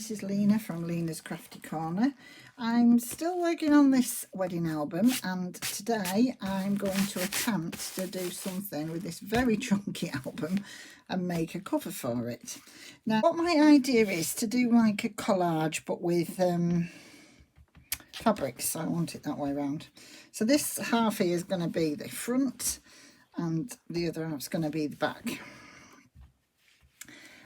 this is Lena from Lena's Crafty Corner. I'm still working on this wedding album, and today I'm going to attempt to do something with this very chunky album and make a cover for it. Now, what my idea is to do like a collage but with fabrics. I want it that way around. So this half here is going to be the front and the other half's going to be the back.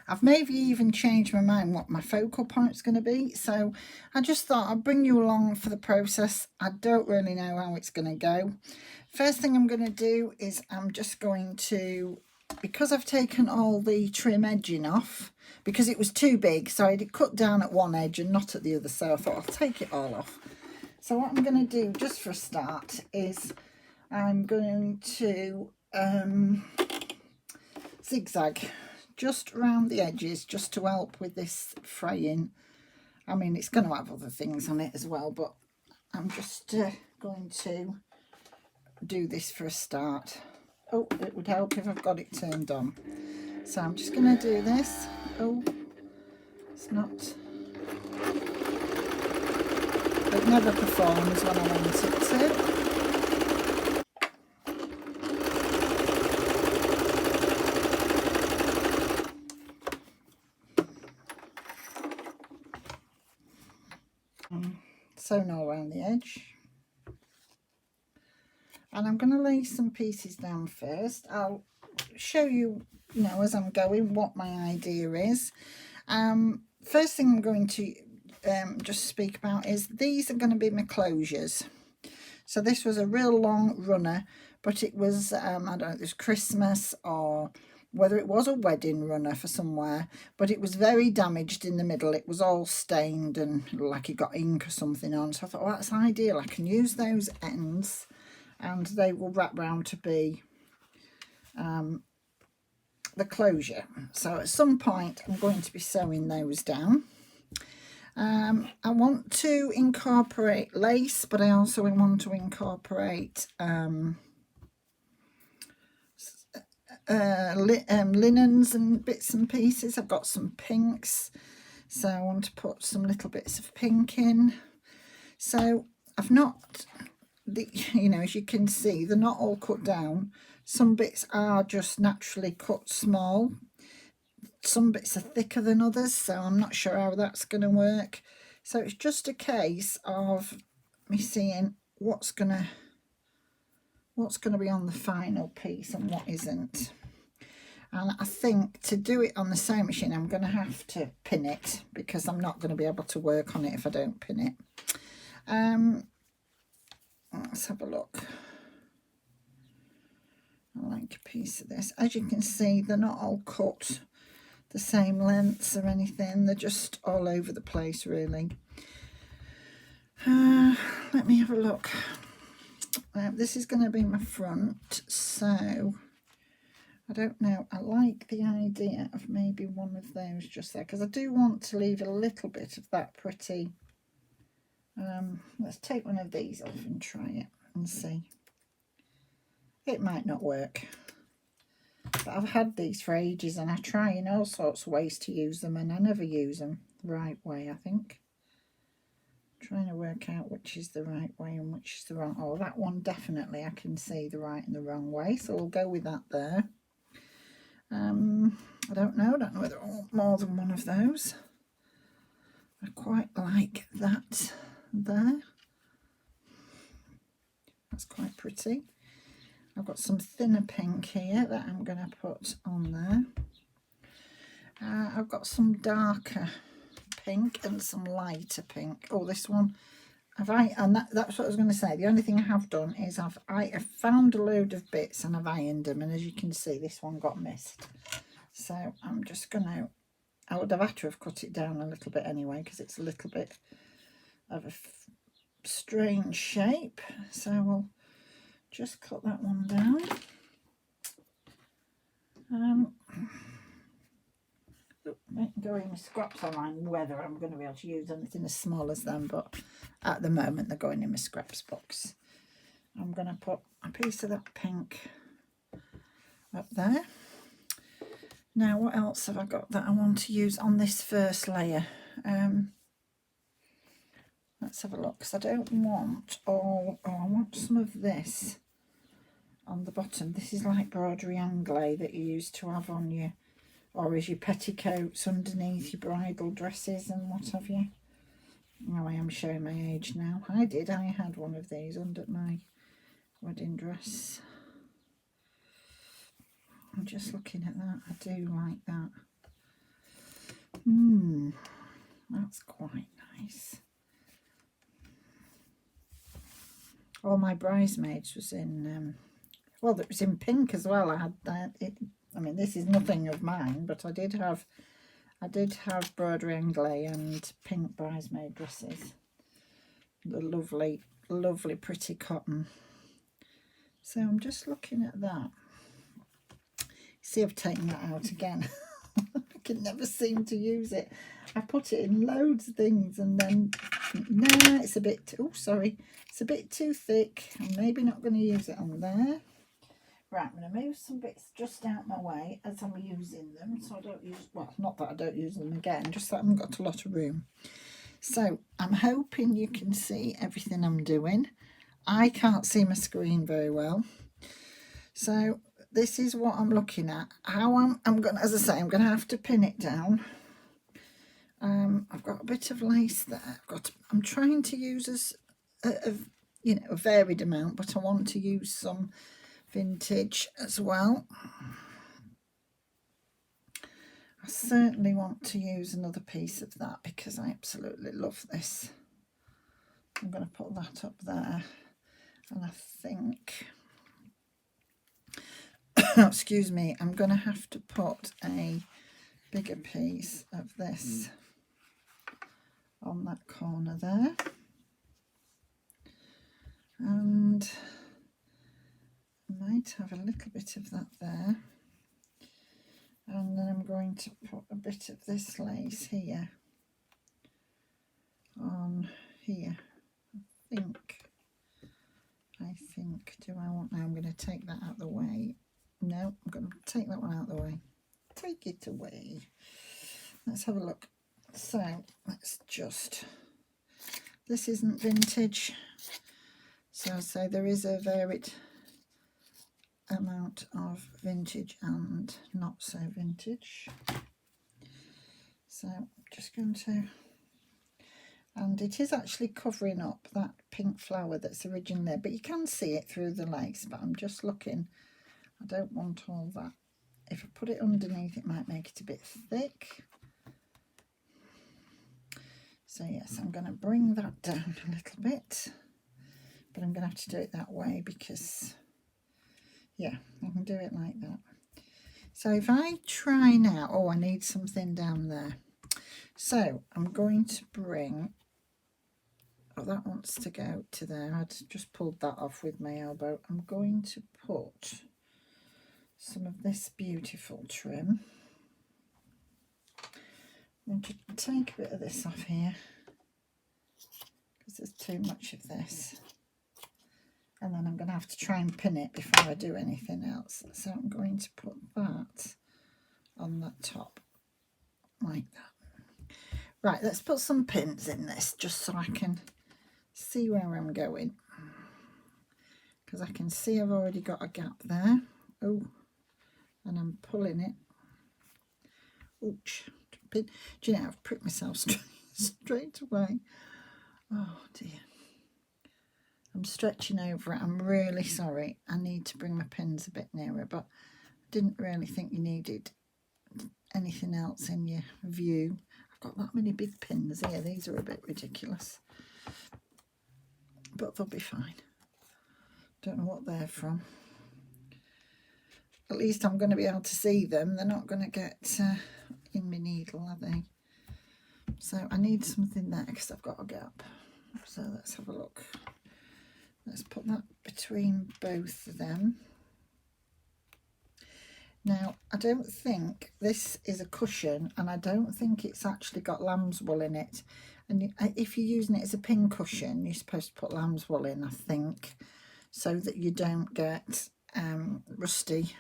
I've maybe even changed my mind what my focal point's going to be, so I just thought I'd bring you along for the process. I don't really know how it's going to go. First thing I'm going to do is I'm just going to, because I've taken all the trim edging off, because it was too big, so I had cut down at one edge and not at the other, so I thought I'll take it all off. So what I'm going to do just for a start is I'm going to zigzag just around the edges, just to help with this fraying. I mean, it's going to have other things on it as well, but I'm just going to do this for a start. Oh, it would help if I've got it turned on. So I'm just going to do this. Oh, it's not, it never performs when I want it to. Sewn all around the edge, and I'm going to lay some pieces down first. I'll show you, as I'm going, what my idea is. First thing I'm going to just speak about is these are going to be my closures. So this was a real long runner, but it was I don't know, it was Christmas or whether it was a wedding runner for somewhere, but it was very damaged in the middle. It was all stained and like it got ink or something on. So I thought, well, that's ideal. I can use those ends and they will wrap round to be the closure. So at some point I'm going to be sewing those down. I want to incorporate lace, but I also want to incorporate linens and bits and pieces. I've got some pinks, so I want to put some little bits of pink in. So I've not, as you can see, they're not all cut down. Some bits are just naturally cut small. Some bits are thicker than others, so I'm not sure how that's going to work. So it's just a case of me seeing what's going to be on the final piece and what isn't. And I think to do it on the sewing machine, I'm going to have to pin it, because I'm not going to be able to work on it if I don't pin it. Let's have a look. I like a piece of this. As you can see, they're not all cut the same lengths or anything. They're just all over the place, really. Let me have a look. This is going to be my front, so I don't know. I like the idea of maybe one of those just there, because I do want to leave a little bit of that pretty. Let's take one of these off and try it and see. It might not work, but I've had these for ages and I try in all sorts of ways to use them and I never use them the right way, I think. Trying to work out which is the right way and which is the wrong. Oh, that one definitely I can see the right and the wrong way, so we'll go with that there. I don't know whether I want more than one of those. I quite like that there. That's quite pretty. I've got some thinner pink here that I'm going to put on there. I've got some darker pink and some lighter pink. Oh, this one, that's what I was going to say. The only thing I have done is I've found a load of bits and I've ironed them, and as you can see, this one got missed. So I'm just going to, I would have had to have cut it down a little bit anyway, because it's a little bit of a strange shape. So we'll just cut that one down. Going with scraps online, whether I'm going to be able to use anything as small as them, but at the moment they're going in my scraps box. I'm going to put a piece of that pink up there. Now what else have I got that I want to use on this first layer? Let's have a look, because I don't want all, oh, I want some of this on the bottom. This is like broderie anglais that you used to have on your, or as your petticoats underneath your bridal dresses and what have you. Oh, I am showing my age now. I had one of these under my wedding dress. I'm just looking at that. I do like that. That's quite nice. All my bridesmaids was in, well, it was in pink as well. I had that. I mean, this is nothing of mine, but I did have broderie anglais and pink bridesmaid dresses. The lovely, lovely, pretty cotton. So I'm just looking at that. See, I've taken that out again. I can never seem to use it. I put it in loads of things and then, no, it's a bit, oh, sorry. It's a bit too thick. I'm maybe not going to use it on there. Right, I'm going to move some bits just out my way as I'm using them. So I don't use, well, not that I don't use them again, just that I haven't got a lot of room. So I'm hoping you can see everything I'm doing. I can't see my screen very well. So this is what I'm looking at. How I'm going to, as I say, I'm going to have to pin it down. I've got a bit of lace there. I'm trying to use a varied amount, but I want to use some vintage as well. I certainly want to use another piece of that because I absolutely love this. I'm going to put that up there, and I think excuse me, I'm going to have to put a bigger piece of this on that corner there, and I might have a little bit of that there, and then I'm going to put a bit of this lace here on here. I think, do I want, now I'm going to take that out of the way. No, I'm going to take that one out of the way. Take it away. Let's have a look. So let's just, this isn't vintage, so there is a varied amount of vintage and not so vintage. So I'm just going to, and it is actually covering up that pink flower that's originally there, but you can see it through the lace. But I'm just looking, I don't want all that. If I put it underneath, it might make it a bit thick. So yes, I'm going to bring that down a little bit, but I'm going to have to do it that way because, yeah, I can do it like that. So if I try now, oh, I need something down there. So I'm going to bring, oh, that wants to go to there. I'd just pulled that off with my elbow. I'm going to put some of this beautiful trim. I'm going to take a bit of this off here because there's too much of this. And then I'm going to have to try and pin it before I do anything else. So I'm going to put that on that top like that. Right, let's put some pins in this just so I can see where I'm going. Because I can see I've already got a gap there. Oh, and I'm pulling it. Ouch. Do you know, I've pricked myself straight away. Oh dear. I'm stretching over it. I'm really sorry. I need to bring my pins a bit nearer, but I didn't really think you needed anything else in your view. I've got that many big pins here. These are a bit ridiculous, but they'll be fine. Don't know what they're from. At least I'm going to be able to see them. They're not going to get in my needle, are they? So I need something there because I've got a gap. So let's have a look. Let's put that between both of them. Now, I don't think this is a cushion, and I don't think it's actually got lamb's wool in it. And if you're using it as a pin cushion, you're supposed to put lamb's wool in, I think, so that you don't get rusty.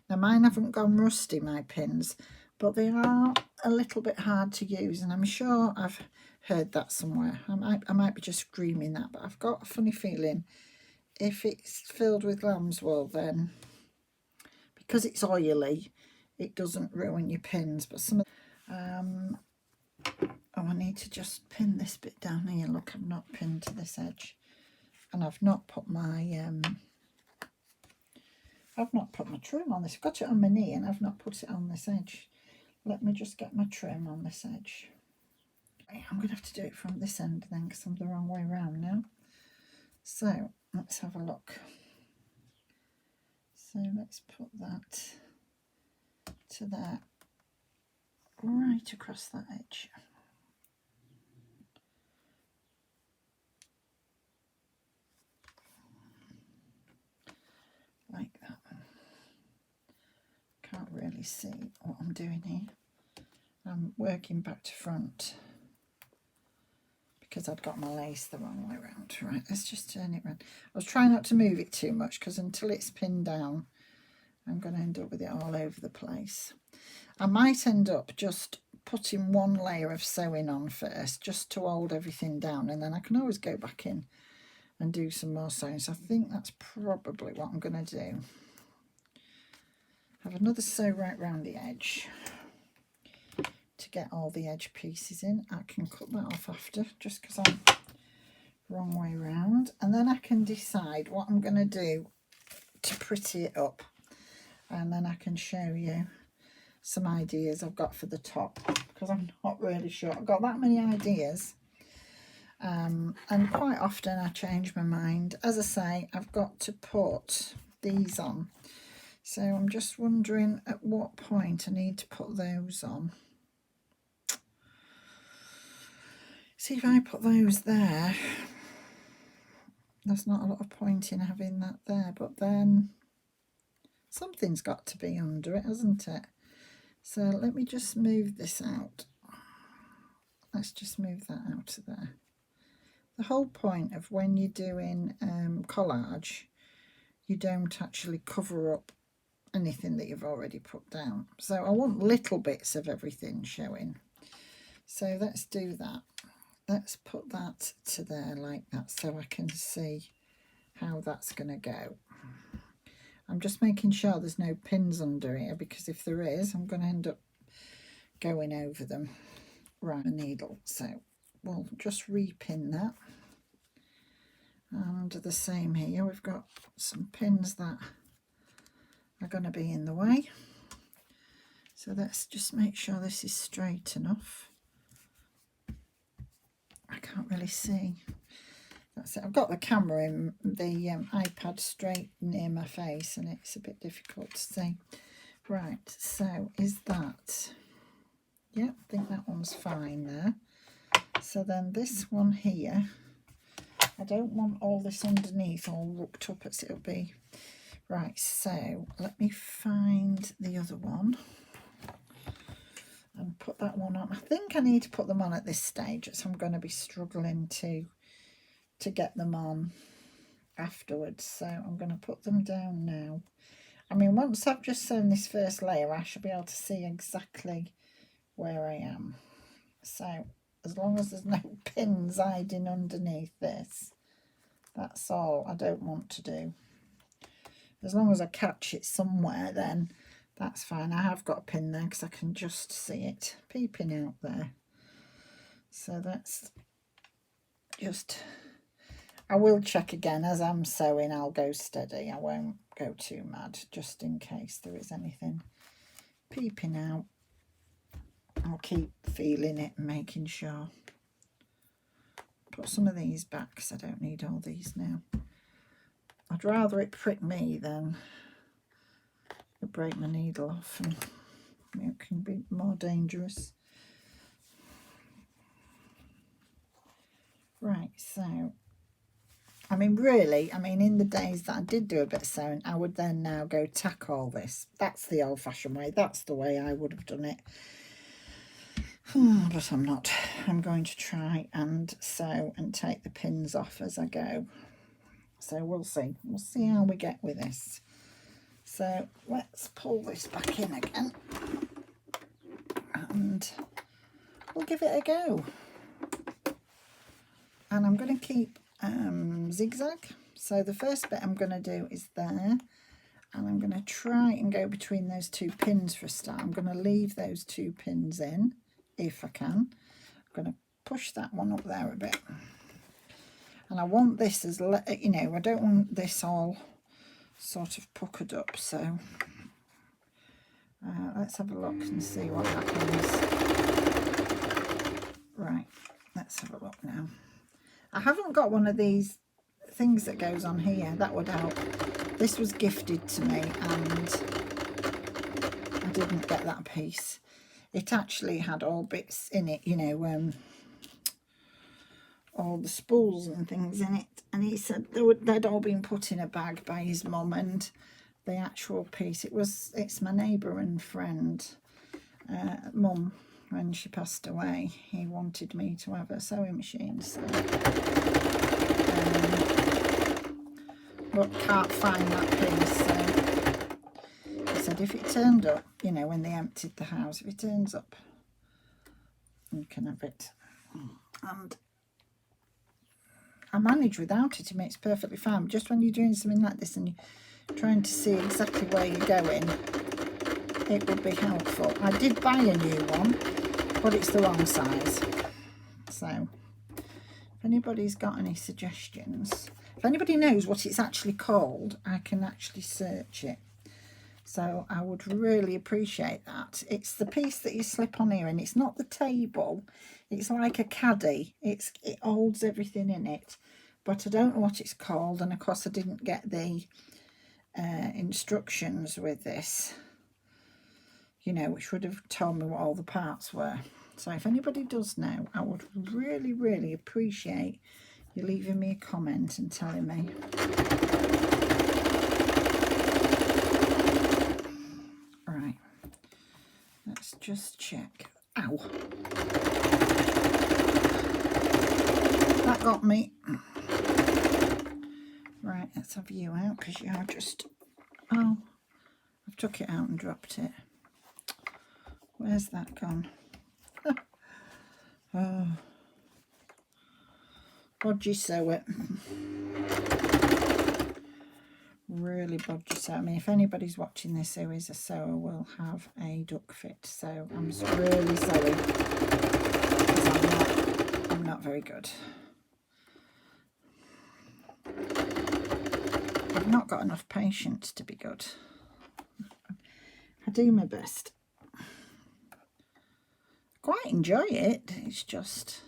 Now, mine haven't gone rusty, my pins, but they are a little bit hard to use, and I'm sure I've heard that somewhere. I might be just screaming that, but I've got a funny feeling if it's filled with lamb's wool, then because it's oily, it doesn't ruin your pins. But some of oh, I need to just pin this bit down here. Look, I've not pinned to this edge, and I've not put my trim on this. I've got it on my knee and I've not put it on this edge. Let me just get my trim on this edge. I'm going to have to do it from this end then, because I'm the wrong way around now. So let's have a look. So let's put that to there, right across that edge. Like that. Can't really see what I'm doing here. I'm working back to front because I'd got my lace the wrong way around. Right, let's just turn it around. I was trying not to move it too much, because until it's pinned down, I'm going to end up with it all over the place. I might end up just putting one layer of sewing on first, just to hold everything down, and then I can always go back in and do some more sewing. So I think that's probably what I'm going to do. Have another sew right round the edge to get all the edge pieces in. I can cut that off after, just because I'm wrong way round, and then I can decide what I'm going to do to pretty it up, and then I can show you some ideas I've got for the top, because I'm not really sure. I've got that many ideas, and quite often I change my mind. As I say, I've got to put these on, so I'm just wondering at what point I need to put those on. See, if I put those there, there's not a lot of point in having that there, but then something's got to be under it, hasn't it? So let me just move this out. Let's just move that out of there. The whole point of when you're doing collage, you don't actually cover up anything that you've already put down. So I want little bits of everything showing. So let's do that. Let's put that to there like that, so I can see how that's going to go. I'm just making sure there's no pins under here, because if there is, I'm going to end up going over them. Right, a needle. So we'll just repin that. And the same here, we've got some pins that are going to be in the way. So let's just make sure this is straight enough. I can't really see. That's it. I've got the camera in the iPad straight near my face, and it's a bit difficult to see. Right, so is that... yeah, I think that one's fine there. So then this one here, I don't want all this underneath all looked up as it'll be. Right, so let me find the other one and put that one on. I think I need to put them on at this stage, so I'm going to be struggling to get them on afterwards. So I'm going to put them down now. I mean, once I've just sewn this first layer, I should be able to see exactly where I am. So as long as there's no pins hiding underneath this, that's all I don't want to do. As long as I catch it somewhere, then that's fine. I have got a pin there because I can just see it peeping out there. So that's just... I will check again as I'm sewing. I'll go steady. I won't go too mad, just in case there is anything peeping out. I'll keep feeling it and making sure. Put some of these back because I don't need all these now. I'd rather it prick me than it break my needle off, and it can be more dangerous. Right, so I mean, really, I mean, in the days that I did do a bit of sewing, I would then now go tack all this. That's the old-fashioned way. That's the way I would have done it. But I'm not. I'm going to try and sew and take the pins off as I go. So we'll see. We'll see how we get with this. So let's pull this back in again. and we'll give it a go. And I'm going to keep zigzag. So the first bit I'm going to do is there, and I'm going to try and go between those two pins for a start. I'm going to leave those two pins in if I can. I'm going to push that one up there a bit, and I want this as, you know, I don't want this all sort of puckered up. So let's have a look and see what happens. Right, let's have a look now. I haven't got one of these things that goes on here. That would help. This was gifted to me and I didn't get that piece. It actually had all bits in it, you know, all the spools and things in it. And he said they'd all been put in a bag by his mum, and the actual piece, it's my neighbour and friend, mum, when she passed away. He wanted me to have a sewing machine, so but can't find that piece. So he said if it turned up, you know, when they emptied the house, if it turns up, you can have it. And I manage without it. I mean, it's perfectly fine. But just when you're doing something like this and you're trying to see exactly where you're going, it would be helpful. I did buy a new one, but it's the wrong size. So if anybody's got any suggestions, if anybody knows what it's actually called, I can actually search it. So I would really appreciate that. It's the piece that you slip on here, and it's not the table. It's like a caddy. It holds everything in it, but I don't know what it's called. And of course I didn't get the instructions with this, you know, which would have told me what all the parts were. So if anybody does know, I would really, really appreciate you leaving me a comment and telling me. Right, let's just check. Ow. That got me. Right, let's have you out, because you are just... Oh, I've took it out and dropped it. Where's that gone? Oh, bodgy sew it. Really bodgy sew. I mean, if anybody's watching this who is a sewer, will have a duck fit. So I'm just really sorry, because I'm not very good. I've not got enough patience to be good. I do my best. Quite enjoy it. It's just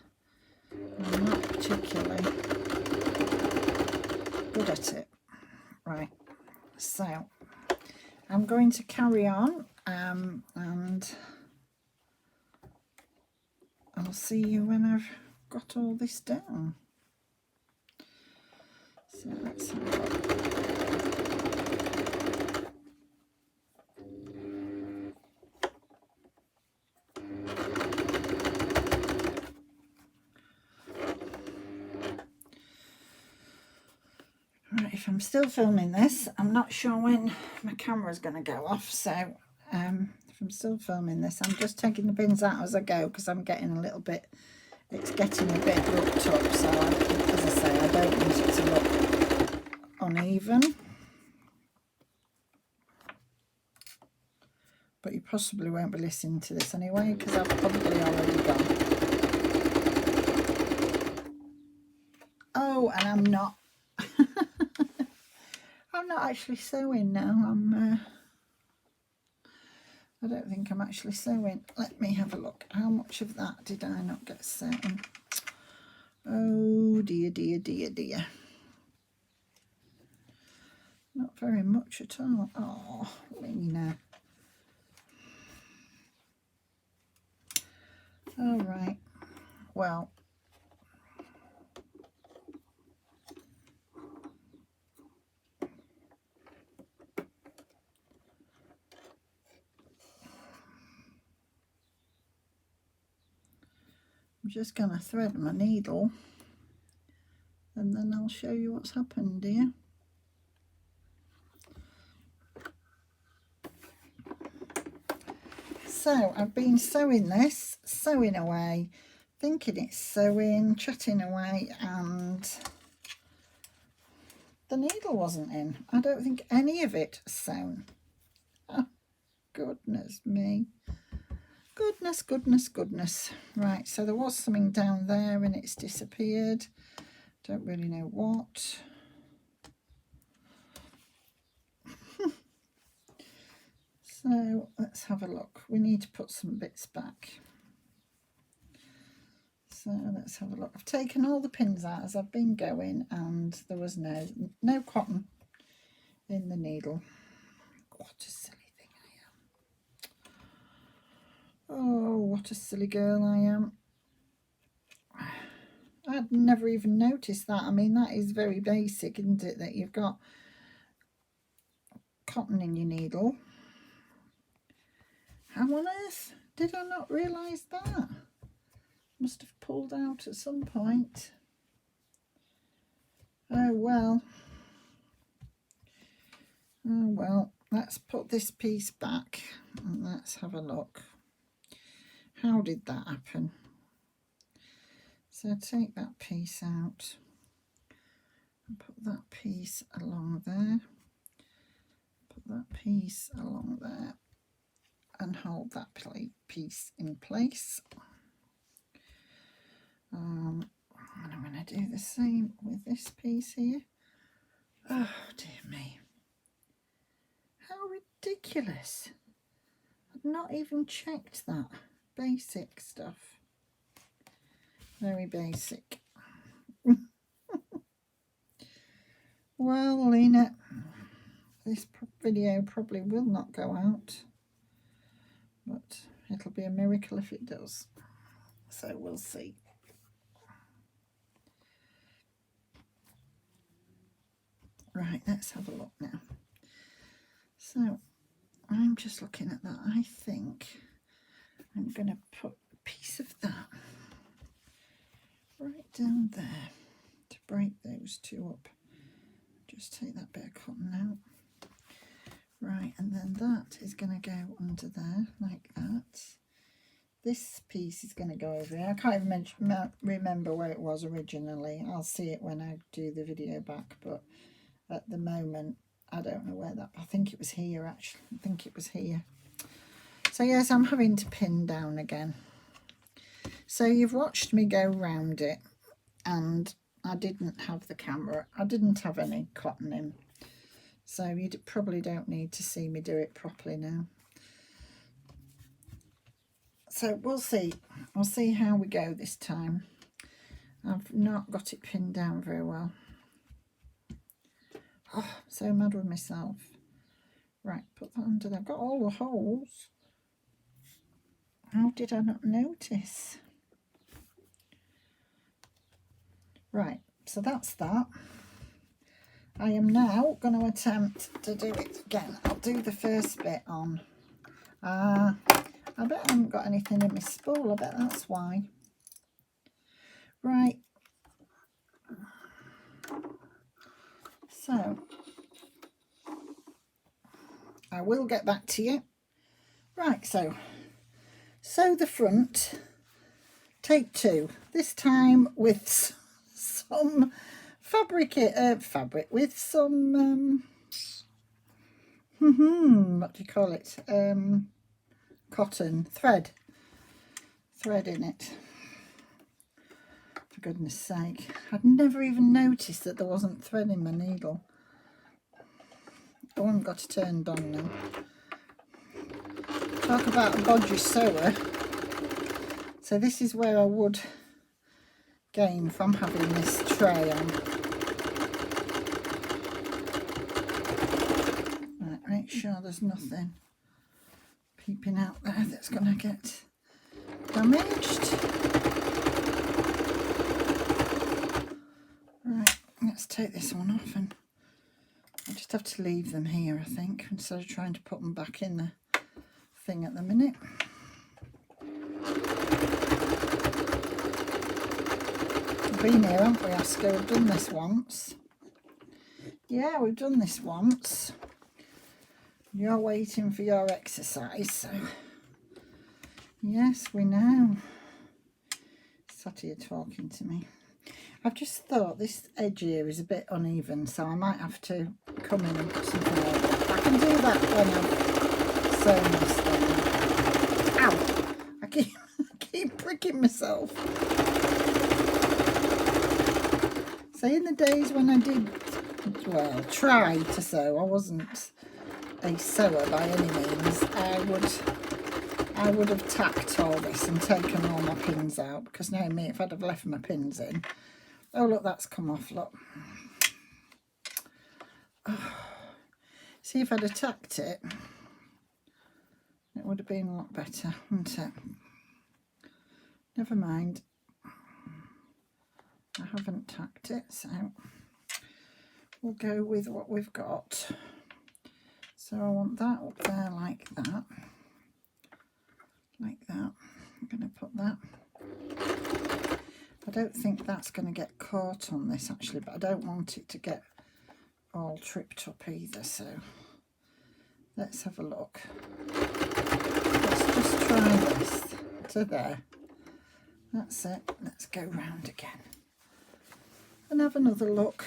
I'm not particularly good at it. Right, so I'm going to carry on, and I'll see you when I've got all this done. So let's have a look. Right, if I'm still filming this, I'm not sure when my camera's going to go off, so if I'm still filming this, I'm just taking the pins out as I go, because I'm getting a little bit, it's getting a bit roughed up, so as I say, I don't want it to look uneven. But you possibly won't be listening to this anyway, because I've probably already gone. Oh, and I'm not actually sewing now. I don't think I'm actually sewing. Let me have a look. How much of that did I not get sewn? Oh dear, dear, dear, dear. Not very much at all. Oh, Lena. All right. Well, I'm just going to thread my needle, and then I'll show you what's happened here. So I've been sewing this, sewing away, thinking it's sewing, chatting away, and the needle wasn't in. I don't think any of it sewn. Oh, goodness me. Goodness, goodness, goodness. Right, so there was something down there and it's disappeared. Don't really know what. So let's have a look. We need to put some bits back. So let's have a look. I've taken all the pins out as I've been going, and there was no cotton in the needle. What a silly thing I am. Oh, what a silly girl I am. I'd never even noticed that. I mean, that is very basic, isn't it, that you've got cotton in your needle. How on earth did I not realise that? Must have pulled out at some point. Oh well. Oh well, let's put this piece back and let's have a look. How did that happen? So take that piece out and put that piece along there. Put that piece along there and hold that piece in place. And I'm going to do the same with this piece here. Oh dear me. How ridiculous. I've not even checked that. Basic stuff. Very basic. Well, Lena, this video probably will not go out, but it'll be a miracle if it does. So we'll see. Right, let's have a look now. So I'm just looking at that. I think I'm going to put a piece of that right down there to break those two up. Just take that bit of cotton out. Right, and then that is going to go under there like that. This piece is going to go over here. I can't even remember where it was originally. I'll see it when I do the video back, but at the moment I don't know where that. I think it was here actually. I think it was here. So yes, I'm having to pin down again. So you've watched me go round it, and I didn't have the camera. I didn't have any cotton in. So you probably don't need to see me do it properly now. So we'll see. We'll see how we go this time. I've not got it pinned down very well. Oh, I'm so mad with myself. Right, put that under there. I've got all the holes. How did I not notice? Right, so that's that. I am now going to attempt to do it again. I'll do the first bit on. I bet I haven't got anything in my spool. I bet that's why. Right. So, I will get back to you. Right, so sew the front. Take 2. This time with some fabric with some what do you call it, cotton thread in it. For goodness sake, I'd never even noticed that there wasn't thread in my needle. I haven't got it turned on now. Talk about a bodgy sewer. So this is where I would gain from having this tray on. Right, make sure there's nothing peeping out there that's going to get damaged. Right, let's take this one off, and I just have to leave them here, I think, instead of trying to put them back in the thing at the minute. We've been here, haven't we, Oscar? We've done this once. Yeah, we've done this once. You're waiting for your exercise, so Yes, we know. Sat here talking to me. I've just thought this edge here is a bit uneven, so I might have to come in and put something over. I can do that when I've sewn this down. Ow! I keep pricking myself. So in the days when I did, well, try to sew, I wasn't a sewer by any means, I would have tacked all this and taken all my pins out, because now me, if I'd have left my pins in, oh look, that's come off, look. Oh. See, if I'd have tacked it, it would have been a lot better, wouldn't it? Never mind. I haven't tacked it, so we'll go with what we've got. So I want that up there like that. Like that. I'm going to put that. I don't think that's going to get caught on this actually, but I don't want it to get all tripped up either, so let's have a look. Let's just try this to there. That's it. Let's go round again and have another look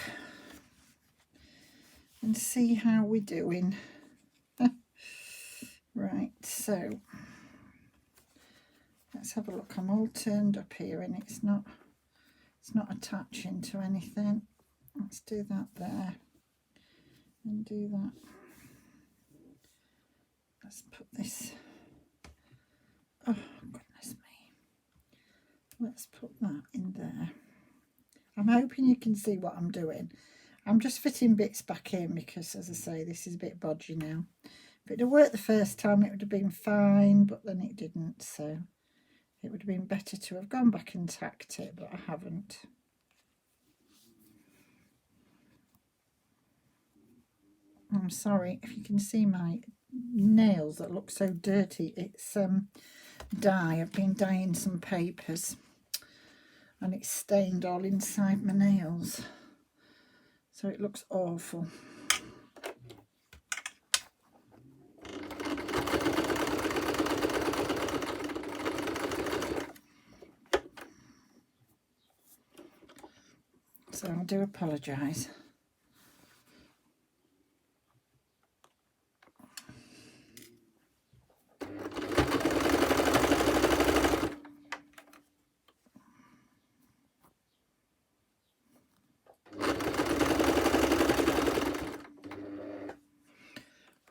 and see how we're doing. Right, so let's have a look. I'm all turned up here and it's not attaching to anything. Let's do that there and do that. Let's put this, oh goodness me, let's put that in there. I'm hoping you can see what I'm doing. I'm just fitting bits back in because, as I say, this is a bit bodgy now. If it had worked the first time, it would have been fine, but then it didn't, so it would have been better to have gone back and tacked it, but I haven't. I'm sorry if you can see my nails that look so dirty. It's dye. I've been dyeing some papers and it's stained all inside my nails, so it looks awful. So I do apologise.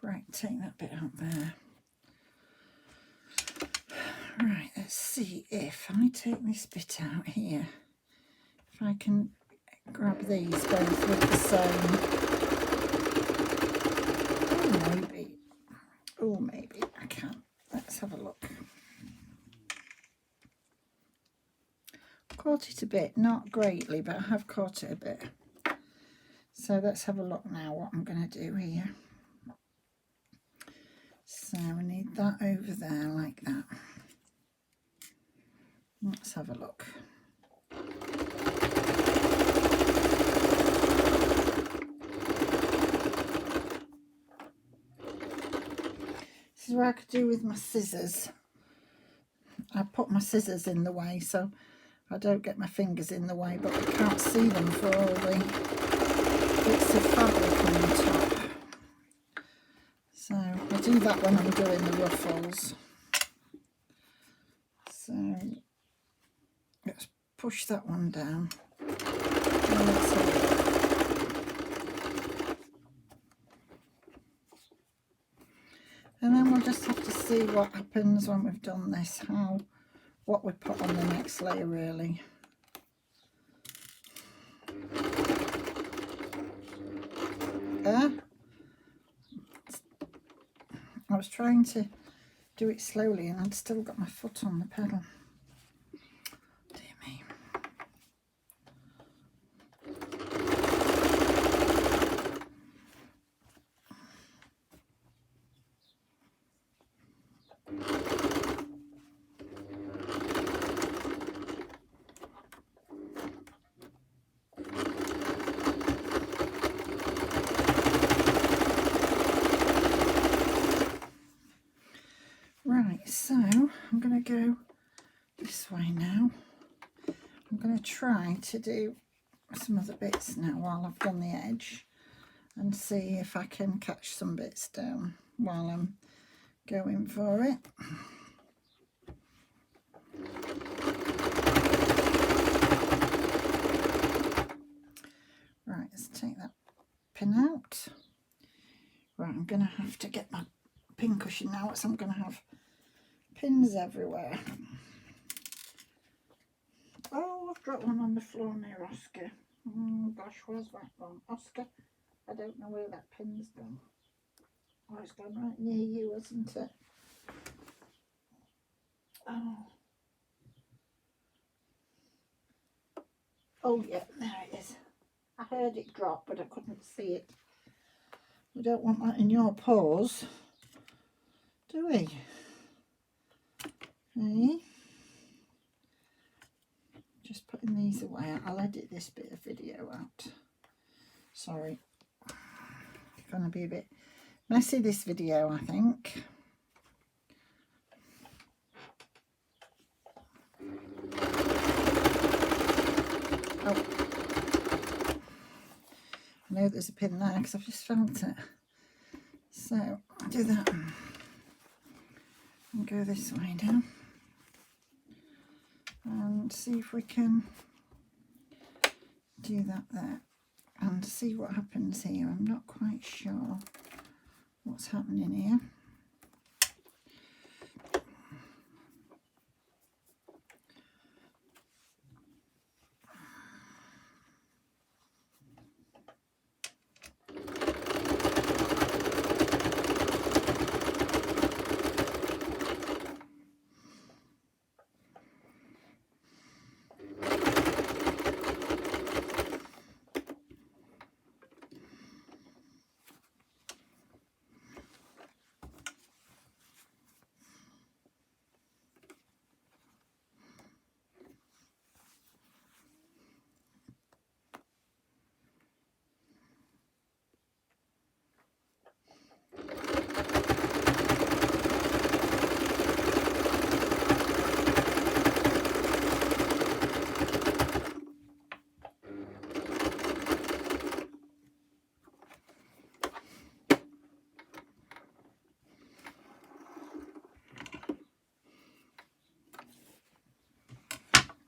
Right, take that bit out there. Right, let's see if I take this bit out here, if I can grab these both with the same. Oh maybe I can. Let's have a look. Caught it a bit, not greatly, but I have caught it a bit. So let's have a look now what I'm going to do here. So we need that over there like that. Let's have a look. This is what I could do with my scissors. I put my scissors in the way so I don't get my fingers in the way, but I can't see them for all the bits of fabric on the top. So I do that when I'm doing the ruffles. So let's push that one down. And then we'll just have to see what happens when we've done this, what we put on the next layer really. I was trying to do it slowly and I'd still got my foot on the pedal. Dear me. Right, so I'm going to go try to do some other bits now while I've done the edge, and see if I can catch some bits down while I'm going for it. Right, let's take that pin out. Right, I'm going to have to get my pin cushion now, so I'm going to have pins everywhere. Oh, I've dropped one on the floor near Oscar. Gosh, where's that gone? Oscar, I don't know where that pin's gone. Oh, it's gone right near you, hasn't it? Oh yeah, there it is. I heard it drop, but I couldn't see it. We don't want that in your paws, do we? Hey, just putting these away. I'll edit this bit of video out. Sorry, it's going to be a bit messy, this video, I think. Oh, I know there's a pin there because I've just felt it. So I'll do that and go this way now and see if we can do that there and see what happens here. I'm not quite sure what's happening here.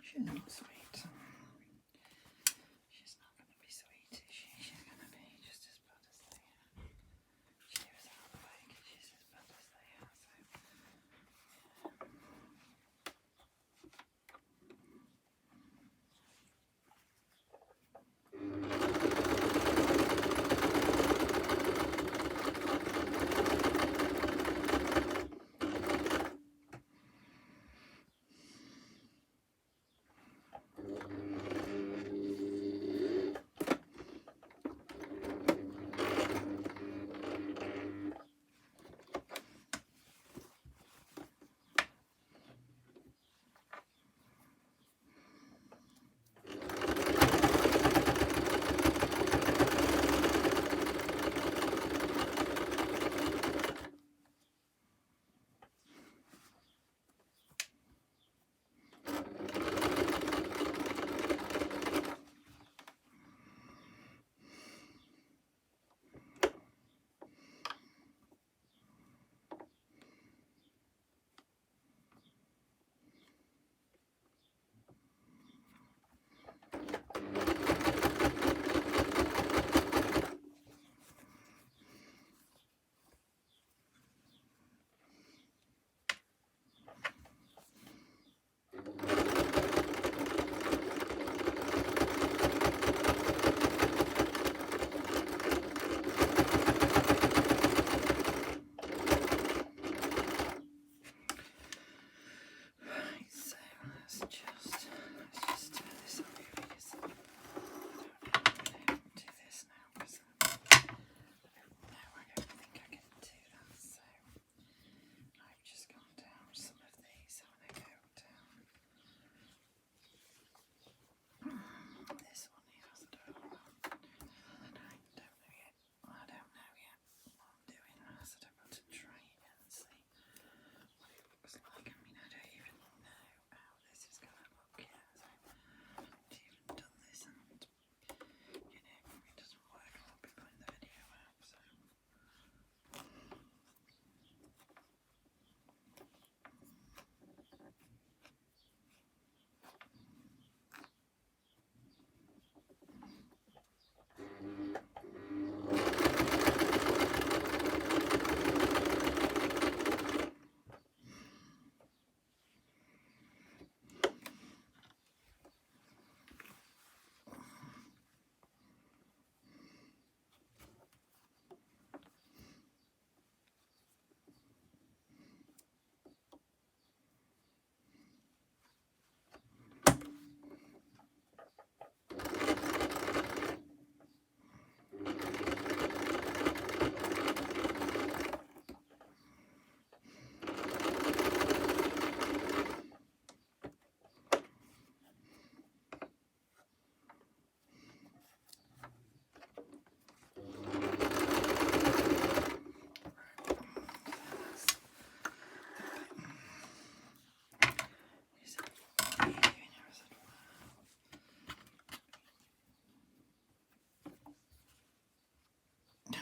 She's not sweet. She's not going to be sweet, is she? She's going to be just as bad as they are. She was out of the way because she's as bad as they are.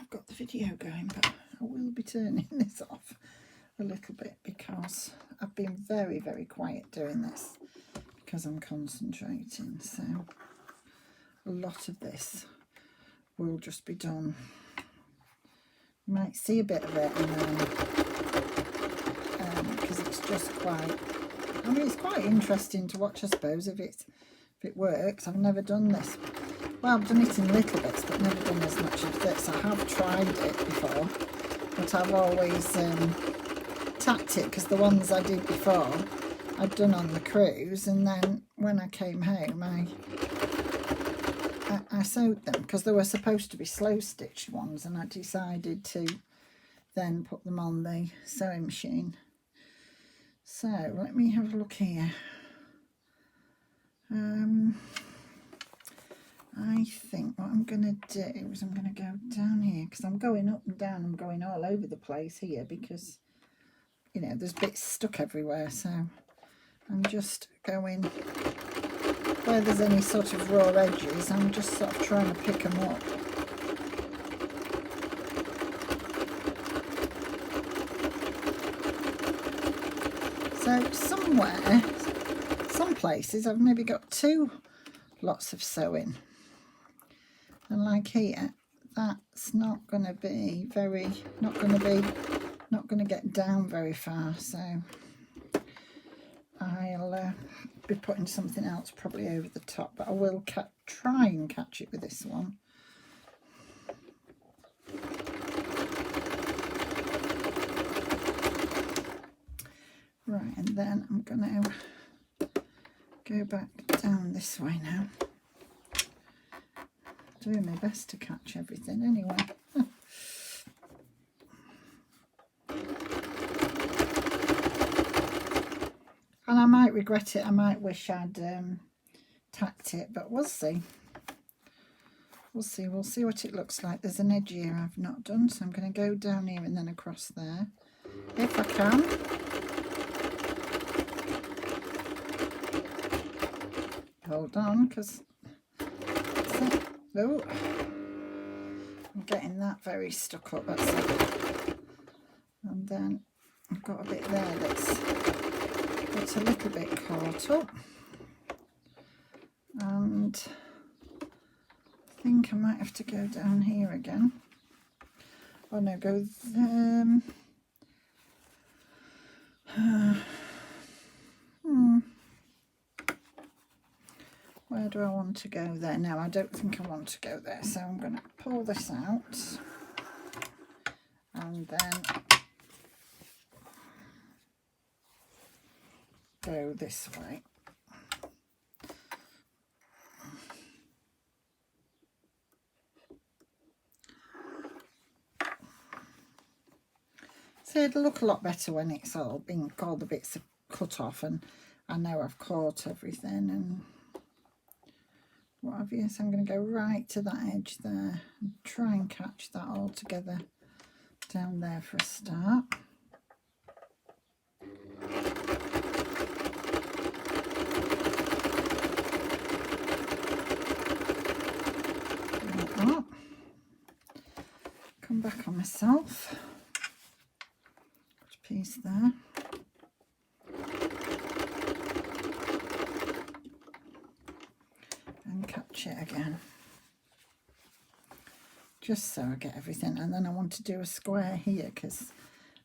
I've got the video going, but I will be turning this off a little bit because I've been very, very quiet doing this because I'm concentrating. So a lot of this will just be done. You might see a bit of it, and then because it's just quite, I mean, it's quite interesting to watch, I suppose, if it works. I've never done this. Well, I've done it in little bits, but never done as much of this. I have tried it before, but I've always tacked it, because the ones I did before I'd done on the cruise, and then when I came home I sewed them, because they were supposed to be slow stitched ones, and I decided to then put them on the sewing machine. So let me have a look here. I think what I'm going to do is I'm going to go down here, because I'm going up and down, I'm going all over the place here, because, you know, there's bits stuck everywhere. So I'm just going where there's any sort of raw edges, I'm just sort of trying to pick them up. So somewhere, some places I've maybe got 2 lots of sewing, and like here, that's not going to be very, not going to get down very far. So I'll be putting something else probably over the top, but I will try and catch it with this one. Right, and then I'm going to go back down this way now. Doing my best to catch everything anyway. And I might regret it. I might wish I'd tacked it, but we'll see. We'll see. We'll see what it looks like. There's an edge here I've not done, so I'm going to go down here and then across there, if I can. Hold on, because oh, I'm getting that very stuck up. That's it. And then I've got a bit there that's a little bit caught up, and I think I might have to go down here again. Oh no, go where do I want to go there? No, I don't think I want to go there, so I'm going to pull this out and then go this way. So it'll look a lot better when it's all been, all the bits are cut off, and I know I've caught everything and what have you. So I'm going to go right to that edge there and try and catch that all together down there for a start. Come back on myself. Put a piece there. And catch it again. Just so I get everything. And then I want to do a square here because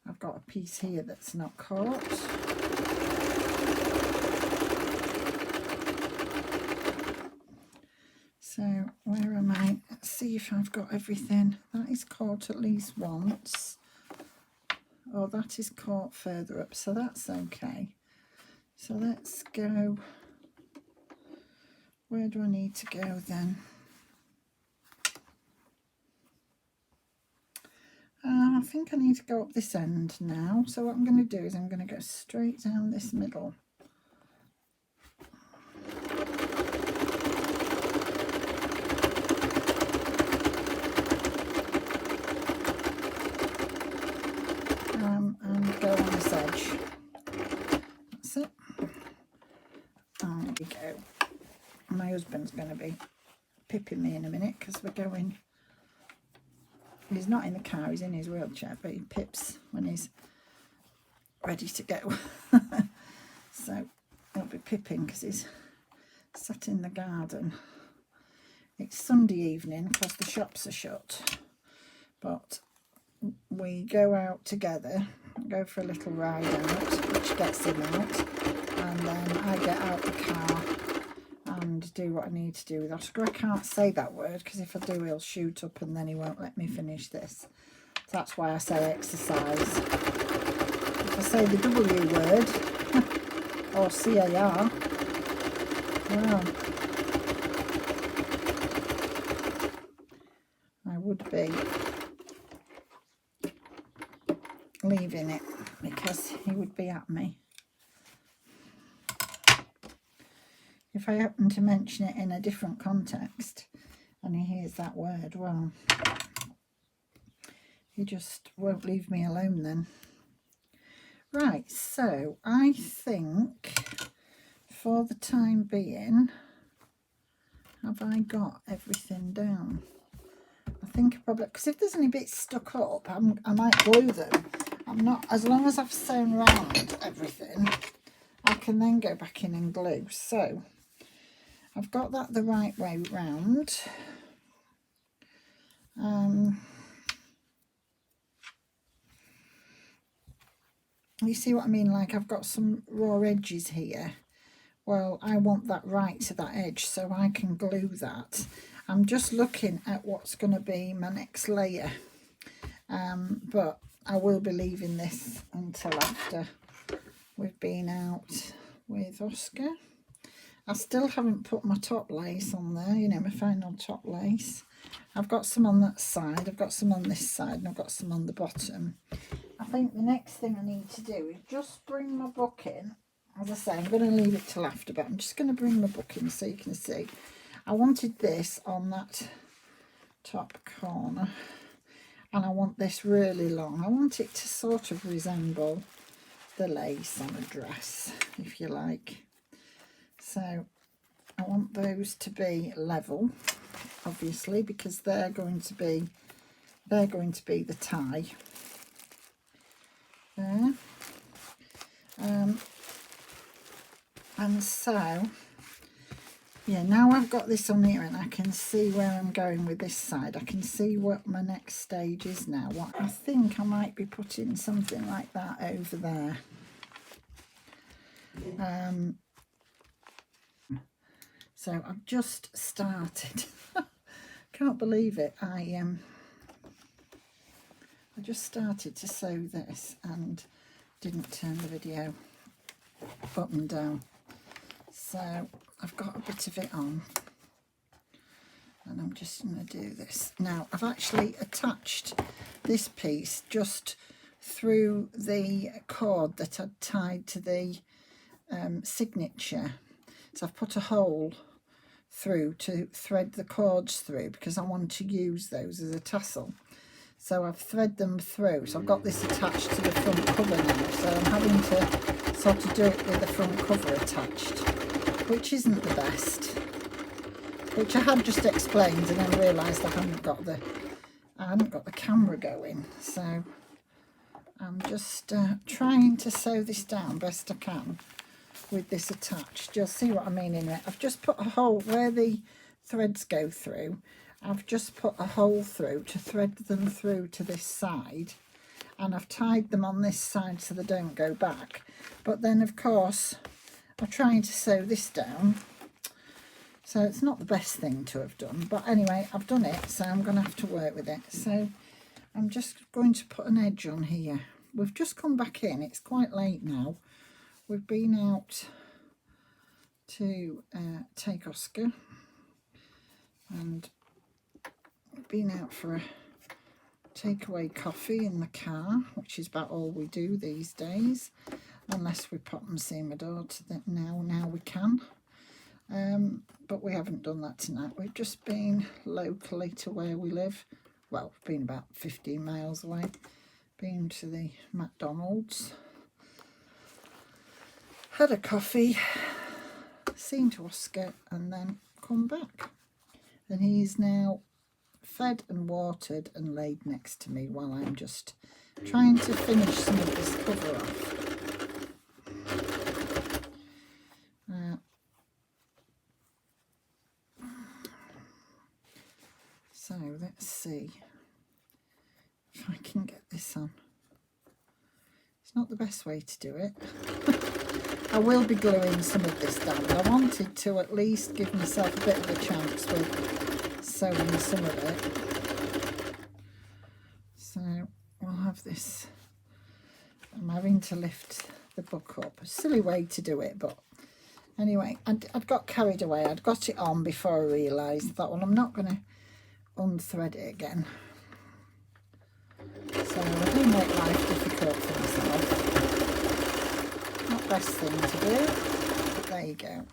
I've got a piece here that's not caught. So where am I? Let's see if I've got everything. That is caught at least once. Oh, that is caught further up, so that's okay. So let's go. Where do I need to go then? I think I need to go up this end now. So what I'm going to do is I'm going to go straight down this middle. And go on this edge. That's it. There we go. My husband's going to be pipping me in a minute because we're going He's not in the car, he's in his wheelchair, but he pips when he's ready to go. So he'll be pipping because he's sat in the garden. It's Sunday evening because the shops are shut, but we go out together, go for a little ride out, which gets him out, and then I get out the car and do what I need to do with Oscar. I can't say that word because if I do he'll shoot up and then he won't let me finish this. So that's why I say exercise. If I say the W word or CAR, well, I would be leaving it because he would be at me. If I happen to mention it in a different context and he hears that word, well, he just won't leave me alone then. Right, so I think for the time being, have I got everything down? I think I probably, because if there's any bits stuck up, I might glue them. I'm not, as long as I've sewn around everything, I can then go back in and glue. So I've got that the right way round. You see what I mean? Like I've got some raw edges here. Well, I want that right to that edge so I can glue that. I'm just looking at what's going to be my next layer. But I will be leaving this until after we've been out with Oscar. I still haven't put my top lace on there, you know, my final top lace. I've got some on that side, I've got some on this side, and I've got some on the bottom. I think the next thing I need to do is just bring my book in. As I say, I'm going to leave it till after, but I'm just going to bring my book in so you can see. I wanted this on that top corner, and I want this really long. I want it to sort of resemble the lace on a dress, if you like. So I want those to be level, obviously, because they're going to be the tie there. And so yeah, now I've got this on here and I can see where I'm going with this side. I can see what my next stage is now. What I think I might be putting something like that over there. So I've just started. Can't believe it. I just started to sew this and didn't turn the video button down. So I've got a bit of it on and I'm just going to do this. Now I've actually attached this piece just through the cord that I'd tied to the signature. So I've put a hole through to thread the cords through because I want to use those as a tassel. So I've thread them through. So I've got this attached to the front cover now. So I'm having to sort of do it with the front cover attached, which isn't the best. Which I had just explained and then realised I hadn't got the camera going. So I'm just trying to sew this down best I can with this attached. You'll see what I mean in it. I've just put a hole where the threads go through. I've just put a hole through to thread them through to this side, and I've tied them on this side so they don't go back. But then of course I'm trying to sew this down, so it's not the best thing to have done, but anyway I've done it, so I'm going to have to work with it. So I'm just going to put an edge on here. We've just come back in, it's quite late now. We've been out to take Oscar and been out for a takeaway coffee in the car, which is about all we do these days, unless we pop and see my daughter. That now we can, but we haven't done that tonight. We've just been locally to where we live. Well, we've been about 15 miles away. Been to the McDonald's, had a coffee, seen to Oscar, and then come back. And he's now fed and watered and laid next to me while I'm just trying to finish some of this cover off. So let's see if I can get this on. It's not the best way to do it. I will be gluing some of this down, but I wanted to at least give myself a bit of a chance with sewing some of it. So we'll have this. I'm having to lift the book up. A silly way to do it, but anyway, I'd got carried away. I'd got it on before I realised that, well, I'm not going to unthread it again. So I do make life difficult for myself. Not best thing to do, but there you go.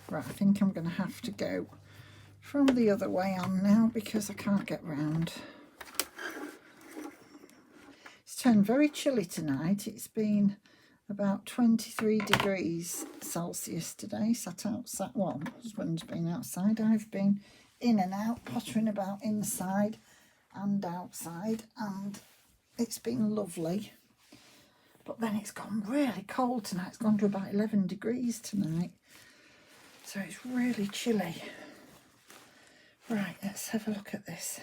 Right, I think I'm going to have to go from the other way on now because I can't get round. It's turned very chilly tonight. It's been about 23 degrees Celsius today. Sat outside, well, my husband's been outside. I've been in and out, pottering about inside and outside, and it's been lovely. But then it's gone really cold tonight. It's gone to about 11 degrees tonight. So it's really chilly. Right, let's have a look at this.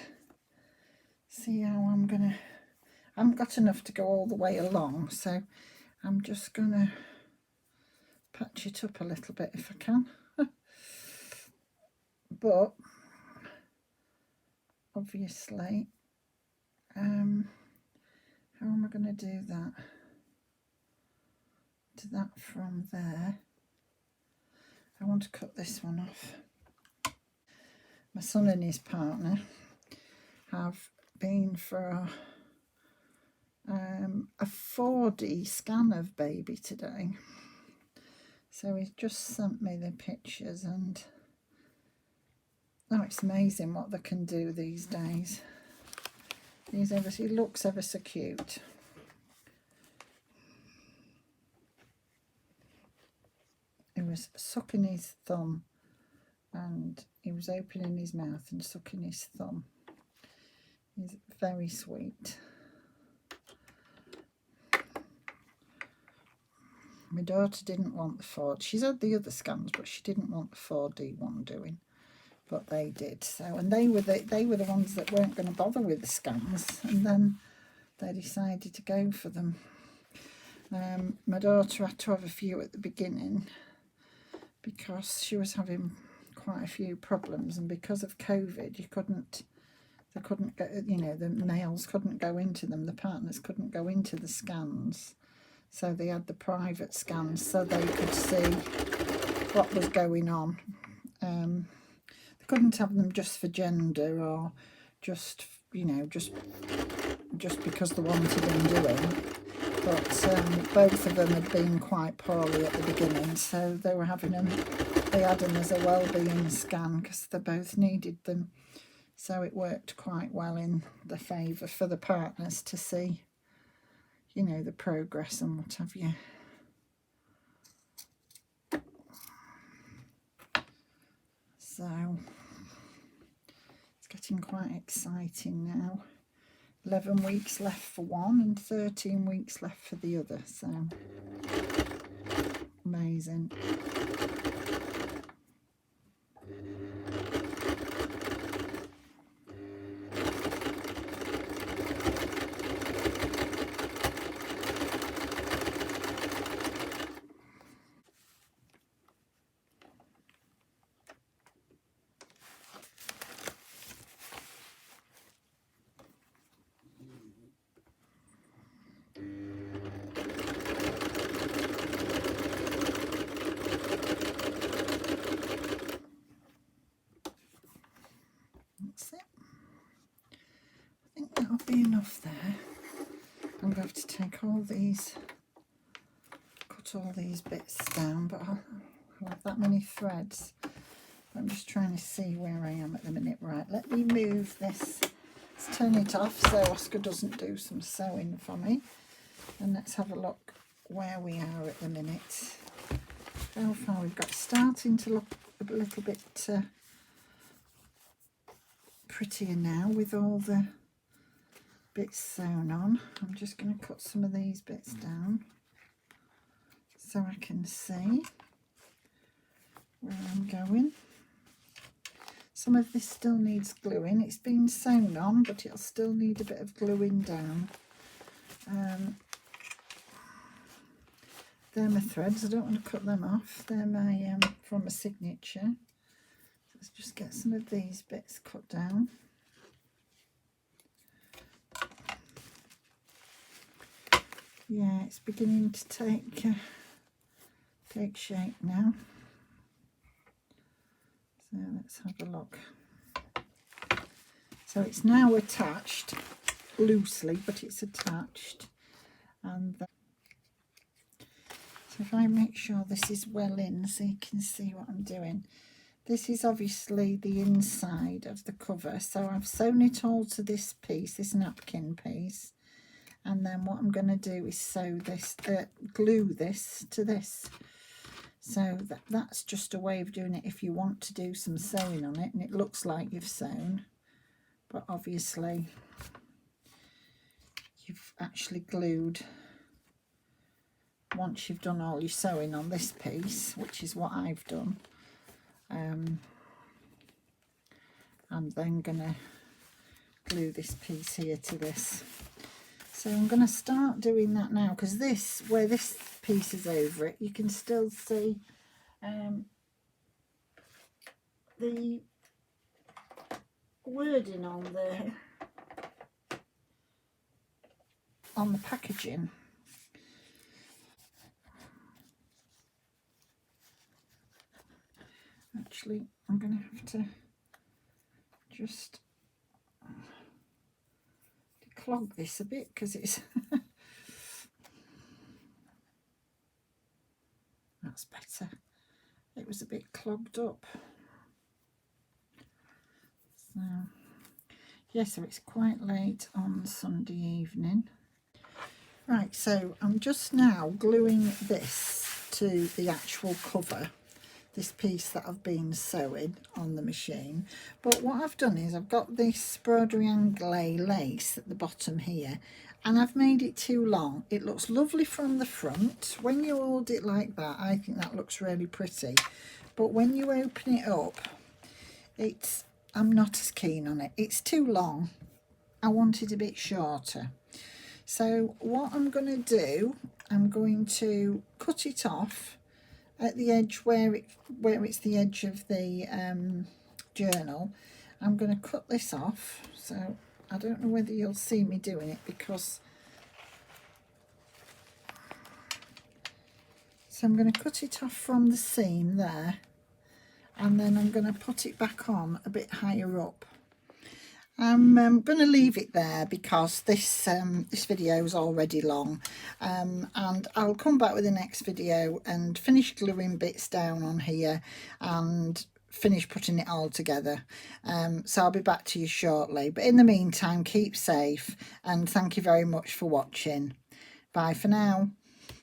See how I'm gonna... I haven't got enough to go all the way along, so I'm just gonna patch it up a little bit if I can. But obviously, how am I going to do that? Do that from there. I want to cut this one off. My son and his partner have been for a 4D scan of baby today. So he's just sent me the pictures, and oh, it's amazing what they can do these days. He looks ever so cute. He was sucking his thumb, and he was opening his mouth and sucking his thumb. He's very sweet. My daughter didn't want the 4D. She's had the other scans, but she didn't want the 4D one doing. But they did. So, and they were the ones that weren't going to bother with the scans, and then they decided to go for them. My daughter had to have a few at the beginning because she was having quite a few problems, and because of COVID, they couldn't go, you know, the males couldn't go into them, the partners couldn't go into the scans. So they had the private scans so they could see what was going on. They couldn't have them just for gender or just, you know, just because they wanted them doing. But both of them had been quite poorly at the beginning, so they were having them. They had them as a well-being scan because they both needed them. So it worked quite well in the favour for the partners to see, you know, the progress and what have you. So it's getting quite exciting now. 11 weeks left for one and 13 weeks left for the other. So amazing. Be enough there. I'm going to have to take all these, cut all these bits down, but I'll have that many threads. I'm just trying to see where I am at the minute. Right, let me move this. Let's turn it off so Oscar doesn't do some sewing for me. And let's have a look where we are at the minute. how far we've got. Starting to look a little bit prettier now with all the bits sewn on. I'm just going to cut some of these bits down so I can see where I'm going. Some of this still needs gluing. It's been sewn on, but it'll still need a bit of gluing down. They're my threads. I don't want to cut them off. They're my from a signature. Let's just get some of these bits cut down. Yeah, it's beginning to take shape now. So let's have a look. So it's now attached loosely, but it's attached. And so if I make sure this is well in so you can see what I'm doing. This is obviously the inside of the cover. So I've sewn it all to this piece, this napkin piece. And then what I'm going to do is sew this, glue this to this. So that's just a way of doing it if you want to do some sewing on it and it looks like you've sewn, but obviously you've actually glued once you've done all your sewing on this piece, which is what I've done. I'm then going to glue this piece here to this. So I'm going to start doing that now, because this, where this piece is over it, you can still see the wording on the packaging. Actually, I'm going to have to just clog this a bit because it's that's better. It was a bit clogged up. So yeah, so it's quite late on Sunday evening. Right, so I'm just now gluing this to the actual cover, this piece that I've been sewing on the machine. But what I've done is I've got this broderie anglais lace at the bottom here, and I've made it too long. It looks lovely from the front. When you hold it like that, I think that looks really pretty. But when you open it up, I'm not as keen on it. It's too long. I want it a bit shorter. So what I'm going to do, I'm going to cut it off at the edge where it's the edge of the journal. I'm going to cut this off. So I don't know whether you'll see me doing it, because so I'm going to cut it off from the seam there, and then I'm going to put it back on a bit higher up. I'm going to leave it there because this video is already long, and I'll come back with the next video and finish gluing bits down on here and finish putting it all together. So I'll be back to you shortly, but in the meantime, keep safe and thank you very much for watching. Bye for now.